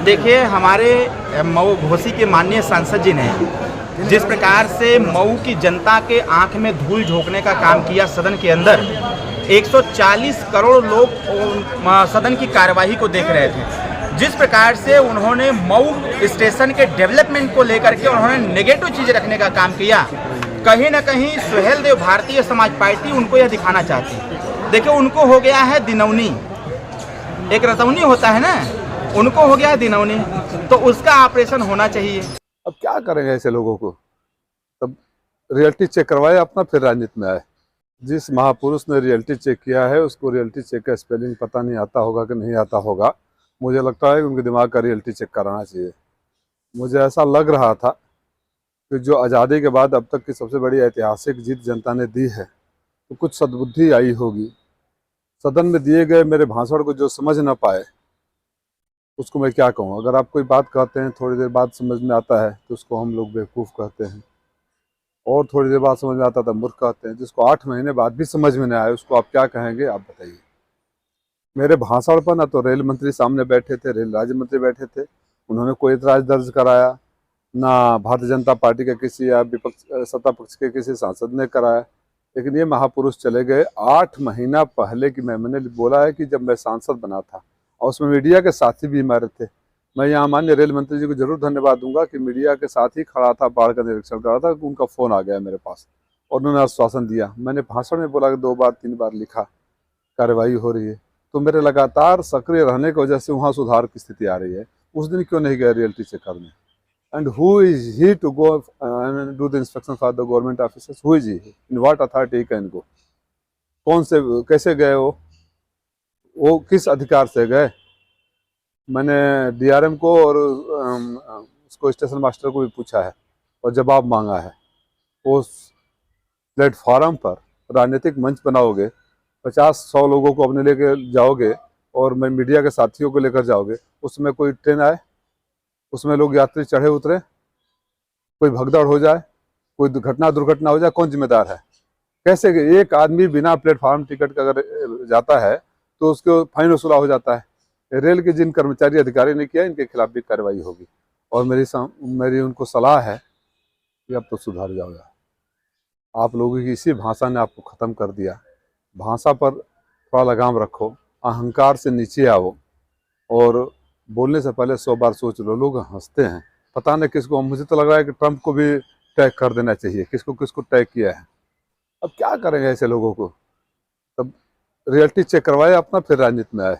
देखिए, हमारे मऊ घोसी के माननीय सांसद जी ने जिस प्रकार से मऊ की जनता के आंख में धूल झोंकने का काम किया सदन के अंदर, 140 करोड़ लोग सदन की कार्यवाही को देख रहे थे। जिस प्रकार से उन्होंने मऊ स्टेशन के डेवलपमेंट को लेकर के उन्होंने नेगेटिव चीज़ रखने का काम किया, कहीं ना कहीं सुहेल देव भारतीय समाज पार्टी उनको यह दिखाना चाहती है। देखिए, उनको हो गया है दिनौनी, एक रतौनी होता है ना, उनको हो गया है दिनौनी, तो उसका ऑपरेशन होना चाहिए। अब क्या करेंगे ऐसे लोगों को? तब रियलिटी चेक करवाए अपना, फिर राजनीति में आए। जिस महापुरुष ने रियलिटी चेक किया है उसको रियलिटी चेक का स्पेलिंग पता नहीं आता होगा कि नहीं आता होगा। मुझे लगता है कि उनके दिमाग का रियलिटी चेक कराना चाहिए। मुझे ऐसा लग रहा था कि जो आज़ादी के बाद अब तक की सबसे बड़ी ऐतिहासिक जीत जनता ने दी है, तो कुछ सद्बुद्धि आई होगी। सदन में दिए गए मेरे भाषण को जो समझ ना पाए उसको मैं क्या कहूँ। अगर आप कोई बात कहते हैं, थोड़ी देर बाद समझ में आता है तो उसको हम लोग बेवकूफ़ कहते हैं, और थोड़ी देर बाद समझ में आता तो मूर्ख कहते हैं। जिसको 8 महीने बाद भी समझ में नहीं आए उसको आप क्या कहेंगे? आप बताइए। मेरे भाषण पर ना तो रेल मंत्री सामने बैठे थे, रेल राज्य मंत्री बैठे थे, उन्होंने कोई एतराज़ दर्ज कराया, ना भारतीय जनता पार्टी के किसी या विपक्ष सत्ता पक्ष के किसी सांसद ने कराया। लेकिन ये महापुरुष चले गए। 8 महीना पहले की मैंने बोला है कि जब मैं सांसद बना था और उसमें मीडिया के साथी भी हमारे थे, मैं यहाँ माननीय रेल मंत्री जी को जरूर धन्यवाद दूंगा कि मीडिया के साथ ही खड़ा था, बाढ़ का निरीक्षण कर रहा था, उनका फ़ोन आ गया मेरे पास और उन्होंने आश्वासन दिया। मैंने भाषण में बोला कि 2 बार 3 बार लिखा, कार्रवाई हो रही है। तो मेरे लगातार सक्रिय रहने की वजह से वहाँ सुधार की स्थिति आ रही है। उस दिन क्यों नहीं गए रियलिटी चेक करने? And who is he to go and do the inspection for the government officers? Who is he? In what authority he can go? कौन से कैसे गए वो किस अधिकार से गए? मैंने डीआरएम को और उसको स्टेशन मास्टर को भी पूछा है और जवाब मांगा है। उस प्लेटफॉर्म पर राजनीतिक मंच बनाओगे, 50-100 लोगों को अपने लेके जाओगे और मैं मीडिया के साथियों को लेकर जाओगे, उसमें कोई ट्रेन आए, उसमें लोग यात्री चढ़े उतरे, कोई भगदड़ हो जाए, कोई दुर्घटना हो जाए, कौन जिम्मेदार है? कैसे एक आदमी बिना प्लेटफॉर्म टिकट का अगर जाता है तो उसको फाइन वसूला हो जाता है। रेल के जिन कर्मचारी अधिकारी ने किया, इनके खिलाफ भी कार्रवाई होगी। और मेरी उनको सलाह है कि अब तो सुधर जाओ यार। आप लोगों की इसी भाषा ने आपको ख़त्म कर दिया। भाषा पर थोड़ा लगाम रखो, अहंकार से नीचे आओ और बोलने से पहले 100 बार सोच लो। लोग हंसते हैं, पता नहीं किसको। मुझे तो लग रहा है कि ट्रंप को भी टैग कर देना चाहिए, किसको किसको टैग किया है। अब क्या करेंगे ऐसे लोगों को? तब रियलिटी चेक करवाए अपना, फिर राजनीति में आए।